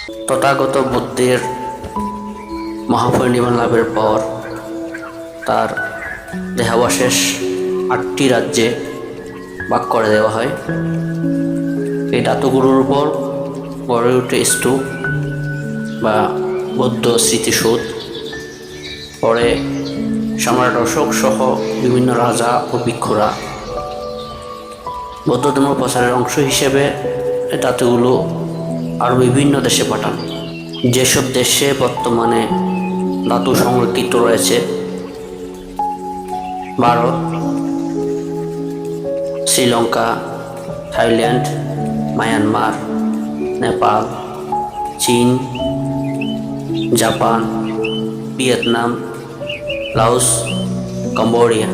তথাগত বুদ্ধের মহাপরিনির্বাণ লাভের পর তার দেহাবশেষ 8টি রাজ্যে ভাগ করে দেওয়া হয়। এই ধাতুগুলোর উপর গড়ে ওঠে স্তূপ বা বৌদ্ধ স্মৃতিসৌধ। পরে সম্রাট অশোক সহ বিভিন্ন রাজা ও ভিক্ষুরা বৌদ্ধ ধর্ম প্রচারের অংশ হিসেবে এই ধাতুগুলো আরও বিভিন্ন দেশে পাঠান। যেসব দেশে বর্তমানে ধাতু সংরক্ষিত রয়েছে: ভারত, শ্রীলঙ্কা, থাইল্যান্ড, মায়ানমার, নেপাল, চীন, জাপান, ভিয়েতনাম, লাওস, কম্বোডিয়া।